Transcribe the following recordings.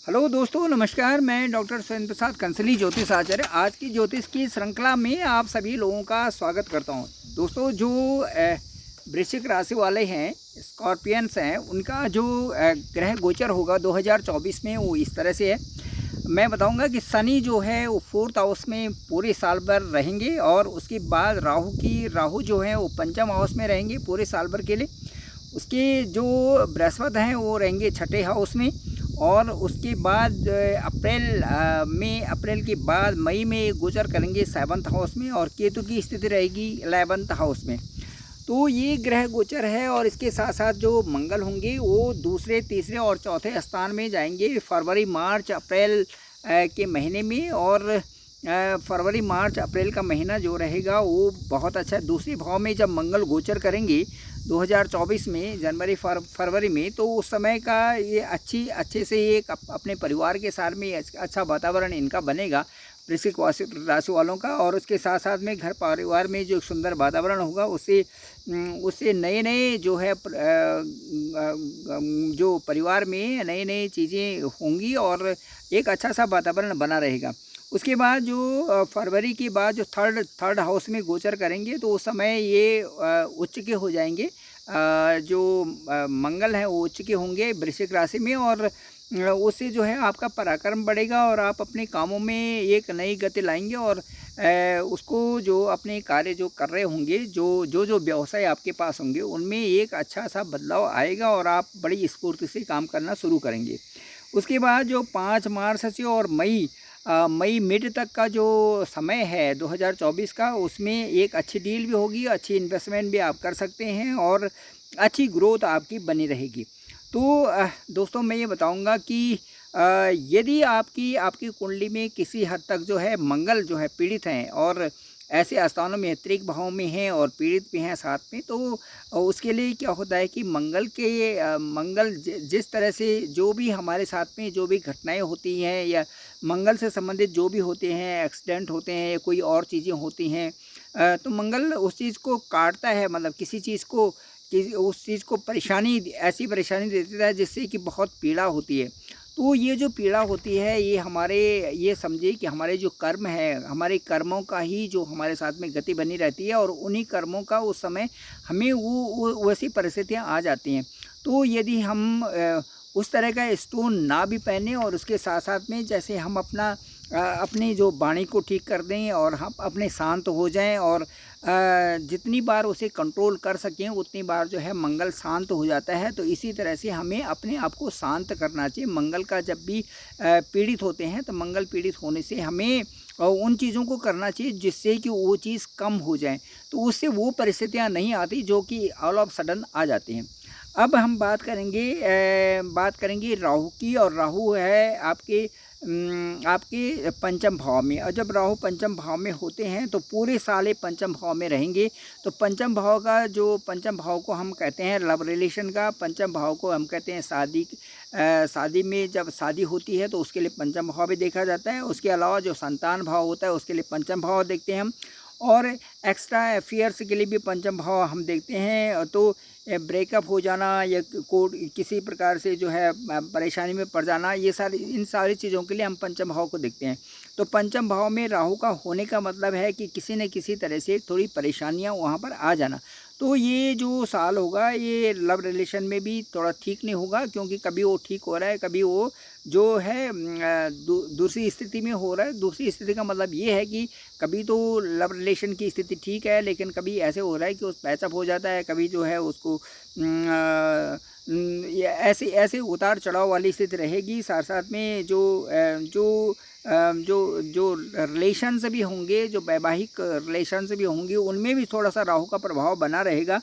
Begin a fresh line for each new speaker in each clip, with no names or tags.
Hello दोस्तों, नमस्कार। मैं डॉक्टर सुरेंद्र प्रसाद कंसली ज्योतिष आचार्य आज की ज्योतिष की श्रृंखला में आप सभी लोगों का स्वागत करता हूं। दोस्तों, जो वृश्चिक राशि वाले हैं, स्कॉर्पियंस हैं, उनका जो ग्रह गोचर होगा 2024 में वो इस तरह से है। मैं बताऊंगा कि शनि जो है वो 4th हाउस में पूरे साल भर रहेंगे और उसके बाद राहु जो है वो 5th हाउस में रहेंगे पूरे साल भर के लिए। उसके जो बृहस्पति हैं वो रहेंगे 6ठे हाउस में और उसके बाद अप्रैल के बाद मई में गोचर करेंगे 7th हाउस में और केतु की स्थिति रहेगी 11th हाउस में। तो ये ग्रह गोचर है और इसके साथ साथ जो मंगल होंगे वो दूसरे, तीसरे और चौथे स्थान में जाएंगे फरवरी, मार्च, अप्रैल के महीने में। और फरवरी, मार्च, अप्रैल का महीना जो रहेगा वो बहुत अच्छा है। दूसरे भाव में जब मंगल गोचर करेंगे 2024 में फरवरी में, तो उस समय का ये अच्छे से एक अपने परिवार के साथ में अच्छा वातावरण इनका बनेगा, वृश्चिक राशि वालों का। और उसके साथ साथ में घर परिवार में जो सुंदर वातावरण होगा उससे नए जो है जो परिवार में नई चीज़ें होंगी और एक अच्छा सा वातावरण बना रहेगा। उसके बाद जो फरवरी के बाद जो थर्ड हाउस में गोचर करेंगे तो उस समय ये उच्च के हो जाएंगे। जो मंगल हैं वो उच्च के होंगे वृश्चिक राशि में और उससे जो है आपका पराक्रम बढ़ेगा और आप अपने कामों में एक नई गति लाएंगे और उसको जो अपने कार्य जो कर रहे होंगे, जो व्यवसाय आपके पास होंगे उनमें एक अच्छा सा बदलाव आएगा और आप बड़ी स्फूर्ति से काम करना शुरू करेंगे। उसके बाद जो 5 मार्च से और मई मिड तक का जो समय है 2024 का, उसमें एक अच्छी डील भी होगी, अच्छी इन्वेस्टमेंट भी आप कर सकते हैं और अच्छी ग्रोथ आपकी बनी रहेगी। तो दोस्तों, मैं ये बताऊंगा कि यदि आपकी कुंडली में किसी हद तक जो है मंगल जो है पीड़ित हैं और ऐसे स्थानों में त्रिक भाव में हैं और पीड़ित भी हैं साथ में, तो उसके लिए क्या होता है कि मंगल जिस तरह से जो भी हमारे साथ में जो भी घटनाएं होती हैं या मंगल से संबंधित जो भी होते हैं, एक्सीडेंट होते हैं या कोई और चीज़ें होती हैं, तो मंगल उस चीज़ को काटता है, मतलब उस चीज़ को ऐसी परेशानी देता है जिससे कि बहुत पीड़ा होती है। तो ये जो पीड़ा होती है ये समझिए कि हमारे जो कर्म है, हमारे कर्मों का ही जो हमारे साथ में गति बनी रहती है और उन्हीं कर्मों का उस समय हमें वो वैसी परिस्थितियाँ आ जाती हैं। तो यदि हम उस तरह का स्टोन ना भी पहने और उसके साथ साथ में जैसे हम अपनी जो वाणी को ठीक कर दें और हम अपने शांत हो जाएं और जितनी बार उसे कंट्रोल कर सकें उतनी बार जो है मंगल शांत हो जाता है। तो इसी तरह से हमें अपने आप को शांत करना चाहिए। मंगल का जब भी पीड़ित होते हैं तो मंगल पीड़ित होने से हमें उन चीज़ों को करना चाहिए जिससे कि वो चीज़ कम हो जाए, तो उससे वो परिस्थितियाँ नहीं आती जो कि ऑल ऑफ सडन आ जाती हैं। अब हम बात करेंगे राहु की, और राहु है आपके पंचम भाव में। और जब राहु पंचम भाव में होते हैं तो पूरे साल पंचम भाव में रहेंगे। तो पंचम भाव को हम कहते हैं लव रिलेशन का, पंचम भाव को हम कहते हैं शादी में जब शादी होती है तो उसके लिए पंचम भाव भी देखा जाता है। उसके अलावा जो संतान भाव होता है उसके लिए पंचम भाव देखते हैं हम, और एक्स्ट्रा अफेयर्स के लिए भी पंचम भाव हम देखते हैं। तो ब्रेकअप हो जाना या किसी प्रकार से जो है परेशानी में पड़ जाना, इन सारी चीज़ों के लिए हम पंचम भाव को देखते हैं। तो पंचम भाव में राहु का होने का मतलब है कि किसी न किसी तरह से थोड़ी परेशानियां वहां पर आ जाना। तो ये जो साल होगा ये लव रिलेशन में भी थोड़ा ठीक नहीं होगा, क्योंकि कभी वो ठीक हो रहा है, कभी वो जो है दूसरी स्थिति में हो रहा है। दूसरी स्थिति का मतलब ये है कि कभी तो लव रिलेशन की स्थिति ठीक है, लेकिन कभी ऐसे हो रहा है कि उस पैचअप हो जाता है, कभी जो है उसको ये ऐसे उतार चढ़ाव वाली स्थिति रहेगी। साथ साथ में जो रिलेशंस भी होंगे, जो वैवाहिक रिलेशंस भी होंगे, उनमें भी थोड़ा सा राहु का प्रभाव बना रहेगा।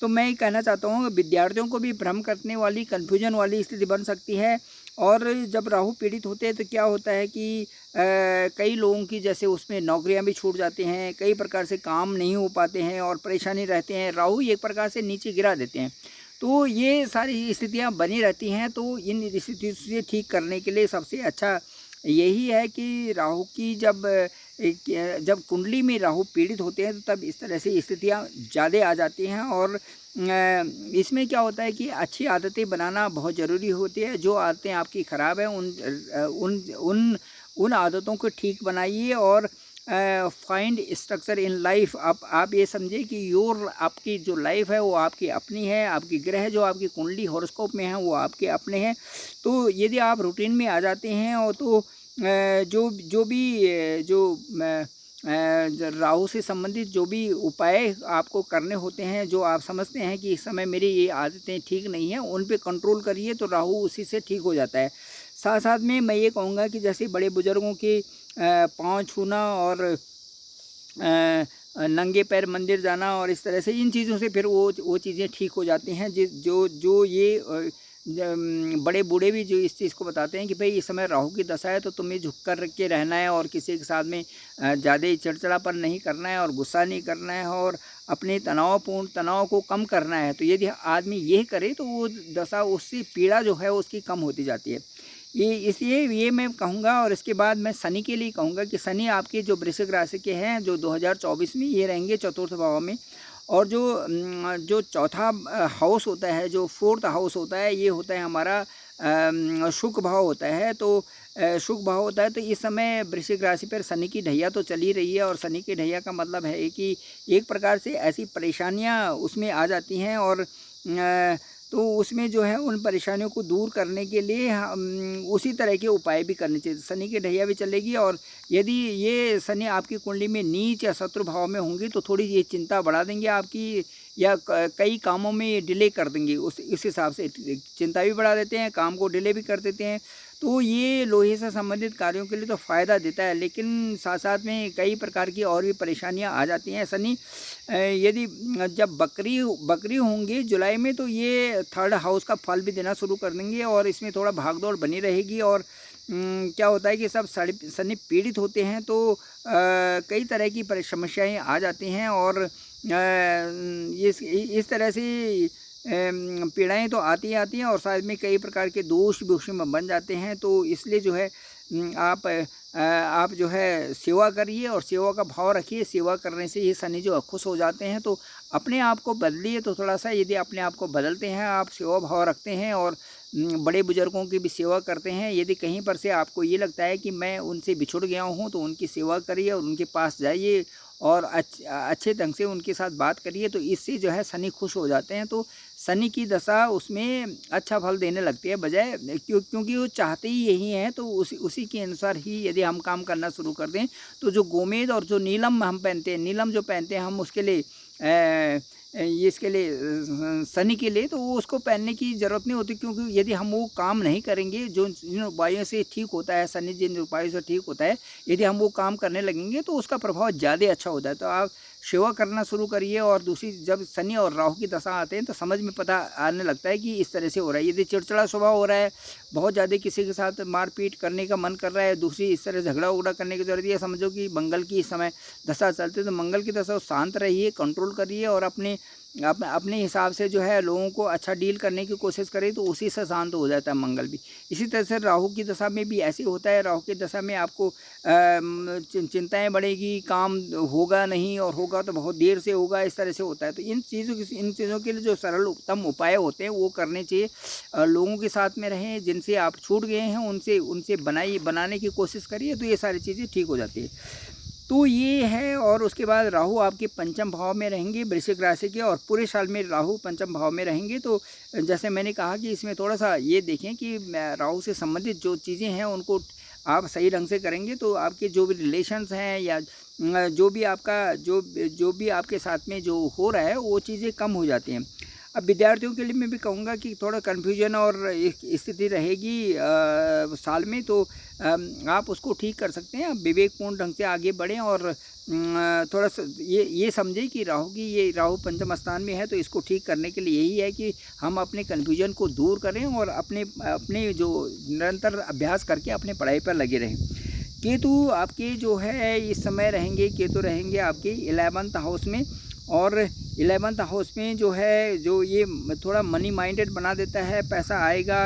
तो मैं ये कहना चाहता हूँ विद्यार्थियों को भी भ्रम करने वाली, कन्फ्यूजन वाली स्थिति बन सकती है। और जब राहु पीड़ित होते हैं तो क्या होता है कि कई लोगों की जैसे उसमें नौकरियां भी छूट जाती हैं, कई प्रकार से काम नहीं हो पाते हैं और परेशानी रहते हैं। राहु एक प्रकार से नीचे गिरा देते हैं। तो ये सारी स्थितियां बनी रहती हैं। तो इन स्थितियों से ठीक करने के लिए सबसे अच्छा यही है कि राहु की जब कुंडली में राहु पीड़ित होते हैं तो तब इस तरह से स्थितियां ज़्यादा आ जाती हैं और इसमें क्या होता है कि अच्छी आदतें बनाना बहुत ज़रूरी होती है। जो आदतें आपकी ख़राब हैं उन उन उन आदतों को ठीक बनाइए और फाइंड स्ट्रक्चर इन लाइफ। आप ये समझिए कि योर आपकी जो लाइफ है वो आपकी अपनी है, आपकी ग्रह जो आपकी कुंडली हॉरोस्कोप में है वो आपके अपने हैं। तो यदि आप रूटीन में आ जाते हैं और तो जो जो भी जो राहु से संबंधित जो भी उपाय आपको करने होते हैं, जो आप समझते हैं कि इस समय मेरी ये आदतें ठीक नहीं हैं, उन पे कंट्रोल करिए तो राहु उसी से ठीक हो जाता है। साथ साथ में मैं ये कहूँगा कि जैसे बड़े बुजुर्गों के पाँव छूना और नंगे पैर मंदिर जाना और इस तरह से इन चीज़ों से फिर वो चीज़ें ठीक हो जाती हैं। जो जो ये बड़े बूढ़े भी जो इस चीज़ को बताते हैं कि भाई इस समय राहु की दशा है तो तुम्हें झुक कर के रहना है और किसी के साथ में ज़्यादा ही चिड़चिड़ापन नहीं करना है और गुस्सा नहीं करना है और अपने तनाव को कम करना है। तो यदि आदमी ये करे तो वो दशा, उससे पीड़ा जो है उसकी कम होती जाती है। ये इसलिए ये मैं कहूँगा। और इसके बाद मैं शनि के लिए कहूँगा कि शनि आपके जो वृश्चिक राशि के हैं, जो 2024 में ये रहेंगे चतुर्थ भाव में। और जो चौथा हाउस होता है, जो फोर्थ हाउस होता है, ये होता है हमारा शुक्र भाव होता है। तो शुक्र भाव होता है तो इस समय वृश्चिक राशि पर शनि की ढैया तो चल ही रही है। और शनि की ढैया का मतलब है कि एक प्रकार से ऐसी परेशानियां उसमें आ जाती हैं और तो उसमें जो है उन परेशानियों को दूर करने के लिए हम उसी तरह के उपाय भी करने चाहिए। शनि की ढैया भी चलेगी और यदि ये शनि आपकी कुंडली में नीच या शत्रु भाव में होंगी तो थोड़ी ये चिंता बढ़ा देंगे आपकी, या कई कामों में डिले कर देंगे। उस हिसाब से चिंता भी बढ़ा देते हैं, काम को डिले भी कर देते हैं। तो ये लोहे से संबंधित कार्यों के लिए तो फ़ायदा देता है, लेकिन साथ साथ में कई प्रकार की और भी परेशानियां आ जाती हैं। शनि यदि जब बकरी होंगे जुलाई में तो ये थर्ड हाउस का फल भी देना शुरू कर देंगे और इसमें थोड़ा भागदौड़ बनी रहेगी। और क्या होता है कि सब शनि पीड़ित होते हैं तो कई तरह की समस्याएं आ जाती हैं और इस तरह से पीड़ाएँ तो आती ही आती हैं और साथ में कई प्रकार के दोष भी उसमें बन जाते हैं। तो इसलिए जो है आप जो है सेवा करिए और सेवा का भाव रखिए। सेवा करने से ये शनि जो खुश हो जाते हैं। तो अपने आप को बदलिए। तो थोड़ा सा यदि अपने आप को बदलते हैं, आप सेवा भाव रखते हैं और बड़े बुजुर्गों की भी सेवा करते हैं, यदि कहीं पर से आपको ये लगता है कि मैं उनसे बिछुड़ गया हूँ तो उनकी सेवा करिए और उनके पास जाइए और अच्छे ढंग से उनके साथ बात करिए। तो इससे जो है शनि खुश हो जाते हैं। तो शनि की दशा उसमें अच्छा फल देने लगती है, बजाय क्योंकि वो चाहते ही यही हैं। तो उसी के अनुसार ही यदि हम काम करना शुरू कर दें तो जो गोमेद और जो नीलम हम पहनते हैं, नीलम जो पहनते हैं हम उसके लिए इसके लिए शनि के लिए, तो वो उसको पहनने की ज़रूरत नहीं होती। क्योंकि यदि हम वो काम नहीं करेंगे जो जिन उपायों से ठीक होता है, शनि जिन उपायों से ठीक होता है, यदि हम वो काम करने लगेंगे तो उसका प्रभाव ज़्यादा अच्छा होता है। तो आप सेवा करना शुरू करिए। और दूसरी, जब शनि और राहु की दशा आते हैं तो समझ में पता आने लगता है कि इस तरह से हो रहा है। यदि चिड़चिड़ा स्वभाव हो रहा है, बहुत ज़्यादा किसी के साथ मारपीट करने का मन कर रहा है, दूसरी इस तरह झगड़ा उगड़ा करने की ज़रूरत है, समझो कि मंगल की इस समय दशा चलती है। तो मंगल की दशा शांत रहिए, कंट्रोल करिए और अपने हिसाब से जो है लोगों को अच्छा डील करने की कोशिश करें तो उसी से शांत हो जाता है मंगल भी। इसी तरह से राहु की दशा में भी ऐसे होता है। राहु की दशा में आपको चिंताएं बढ़ेगी, काम होगा नहीं और होगा तो बहुत देर से होगा, इस तरह से होता है। तो इन चीज़ों के लिए जो सरल उत्तम उपाय होते हैं वो करने चाहिए। लोगों के साथ में रहें जिनसे आप छूट गए हैं, उनसे बनाने की कोशिश करिए तो ये सारी चीज़ें ठीक हो जाती है। तो ये है। और उसके बाद राहु आपके पंचम भाव में रहेंगे वृश्चिक राशि के, और पूरे साल में राहु पंचम भाव में रहेंगे। तो जैसे मैंने कहा कि इसमें थोड़ा सा ये देखें कि राहु से संबंधित जो चीज़ें हैं उनको आप सही ढंग से करेंगे तो आपके जो भी रिलेशंस हैं या जो भी आपके साथ में जो हो रहा है वो चीज़ें कम हो जाती हैं। अब विद्यार्थियों के लिए मैं भी कहूँगा कि थोड़ा कन्फ्यूजन और एक स्थिति रहेगी साल में, तो आप उसको ठीक कर सकते हैं। आप विवेकपूर्ण ढंग से आगे बढ़ें और थोड़ा सा ये समझें कि राहु पंचम स्थान में है। तो इसको ठीक करने के लिए यही है कि हम अपने कन्फ्यूजन को दूर करें और अपने जो निरंतर अभ्यास करके अपने पढ़ाई पर लगे रहें। केतु आपके जो है इस समय केतु रहेंगे आपके 11th हाउस में। और 11th हाउस में जो है, जो ये थोड़ा मनी माइंडेड बना देता है, पैसा आएगा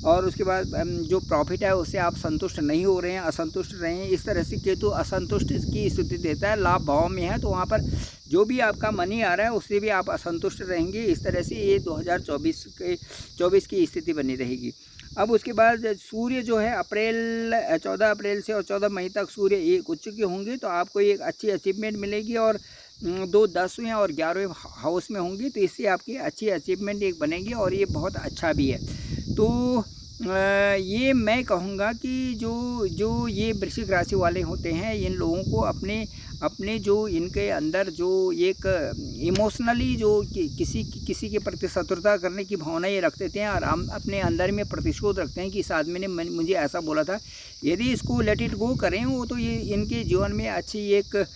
और उसके बाद जो प्रॉफिट है उससे आप संतुष्ट नहीं हो रहे हैं, असंतुष्ट रहे हैं, इस तरह से केतु असंतुष्ट की स्थिति देता है। लाभ भाव में है तो वहाँ पर जो भी आपका मनी आ रहा है उससे भी आप असंतुष्ट रहेंगे। इस तरह से ये 2024 की स्थिति बनी रहेगी। अब उसके बाद सूर्य जो है 14 अप्रैल से और 14 मई तक सूर्य एक उच्च के होंगे, तो आपको एक अच्छी अचीवमेंट मिलेगी। और 2 10वें और 11वें हाउस में होंगी, तो इससे आपकी अच्छी अचीवमेंट एक बनेगी और ये बहुत अच्छा भी है। तो ये मैं कहूँगा कि जो ये वृश्चिक राशि वाले होते हैं, इन लोगों को अपने जो इनके अंदर जो एक इमोशनली जो किसी के प्रति शत्रुता करने की भावना ये रख देते हैं और हम अपने अंदर में प्रतिशोध रखते हैं कि इस आदमी ने मुझे ऐसा बोला था। यदि इसको लेट इट गो करें वो, तो ये इनके जीवन में अच्छी एक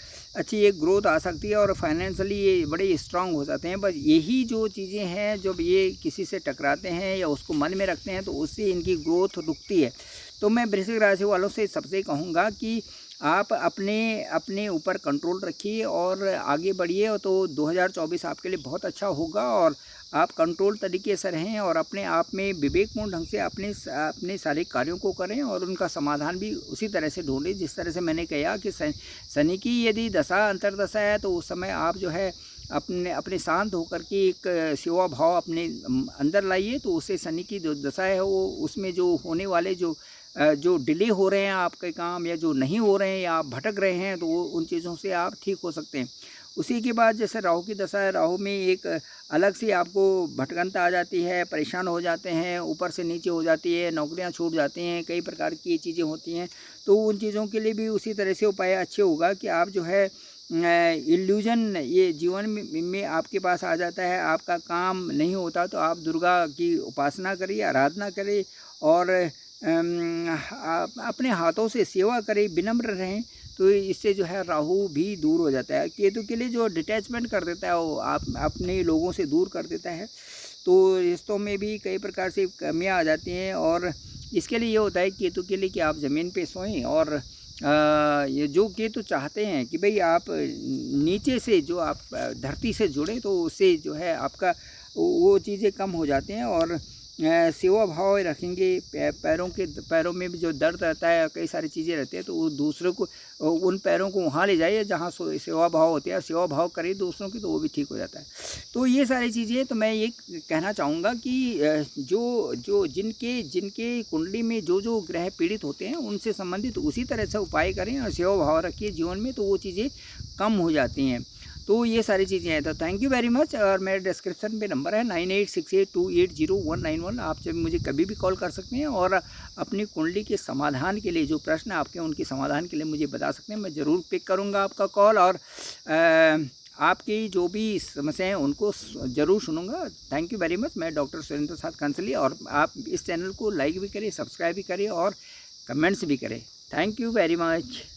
ग्रोथ आ सकती है और फाइनेंशियली ये बड़े स्ट्रांग हो जाते हैं। बस यही जो चीज़ें हैं, जब ये किसी से टकराते हैं या उसको मन में रखते हैं तो उससे इनकी ग्रोथ रुकती है। तो मैं वृश्चिक राशि वालों से सबसे कहूँगा कि आप अपने ऊपर कंट्रोल रखिए और आगे बढ़िए, तो 2024 आपके लिए बहुत अच्छा होगा। और आप कंट्रोल तरीके से रहें और अपने आप में विवेकपूर्ण ढंग से अपने सारे कार्यों को करें और उनका समाधान भी उसी तरह से ढूंढें जिस तरह से मैंने कहा कि शनि की यदि दशा अंतर्दशा है तो उस समय आप जो है अपने शांत होकर के एक सेवा भाव अपने अंदर लाइए, तो उससे शनि की जो दशा है वो उसमें जो होने वाले जो डिले हो रहे हैं आपके काम या जो नहीं हो रहे हैं या आप भटक रहे हैं, तो वो उन चीज़ों से आप ठीक हो सकते हैं। उसी के बाद जैसे राहु की दशा है, राहु में एक अलग से आपको भटकंता आ जाती है, परेशान हो जाते हैं, ऊपर से नीचे हो जाती है, नौकरियां छूट जाती हैं, कई प्रकार की ये चीज़ें होती हैं। तो उन चीज़ों के लिए भी उसी तरह से उपाय अच्छे होगा कि आप जो है इल्यूजन ये जीवन में आपके पास आ जाता है, आपका काम नहीं होता तो आप दुर्गा की उपासना करिए, आराधना करें और अपने हाथों से सेवा करें, विनम्र रहें, तो इससे जो है राहु भी दूर हो जाता है। केतु के लिए जो डिटैचमेंट कर देता है वो आप अपने लोगों से दूर कर देता है, तो रिश्तों में भी कई प्रकार से कमियां आ जाती हैं। और इसके लिए ये होता है केतु के लिए कि आप ज़मीन पे सोएं और ये जो केतु चाहते हैं कि भाई आप नीचे से जो आप धरती से जुड़े, तो उससे जो है आपका वो चीज़ें कम हो जाते हैं और सेवा भाव रखेंगे। पैरों में भी जो दर्द रहता है, कई सारी चीज़ें रहती हैं, तो वो दूसरों को उन पैरों को वहाँ ले जाइए जहाँ सेवा भाव होती है, सेवा भाव करिए दूसरों की, तो वो भी ठीक हो जाता है। तो ये सारी चीज़ें तो मैं ये कहना चाहूँगा कि जो जिनके कुंडली में जो ग्रह पीड़ित होते हैं उनसे संबंधित उसी तरह से उपाय करें और सेवा भाव रखिए जीवन में, तो वो चीज़ें कम हो जाती हैं। तो ये सारी चीज़ें हैं। तो थैंक यू वेरी मच। और मेरे डिस्क्रिप्शन में नंबर है 9868280191। आप जब मुझे कभी भी कॉल कर सकते हैं और अपनी कुंडली के समाधान के लिए जो प्रश्न आपके उनके समाधान के लिए मुझे बता सकते हैं। मैं ज़रूर पिक करूँगा आपका कॉल और आपकी जो भी समस्याएं हैं उनको ज़रूर सुनूंगा। Thank you very much. मैं डॉक्टर सुरेंद्र प्रसाद कंसली, और आप इस चैनल को लाइक भी करें, सब्सक्राइब भी करें और कमेंट्स भी करें। Thank you very much.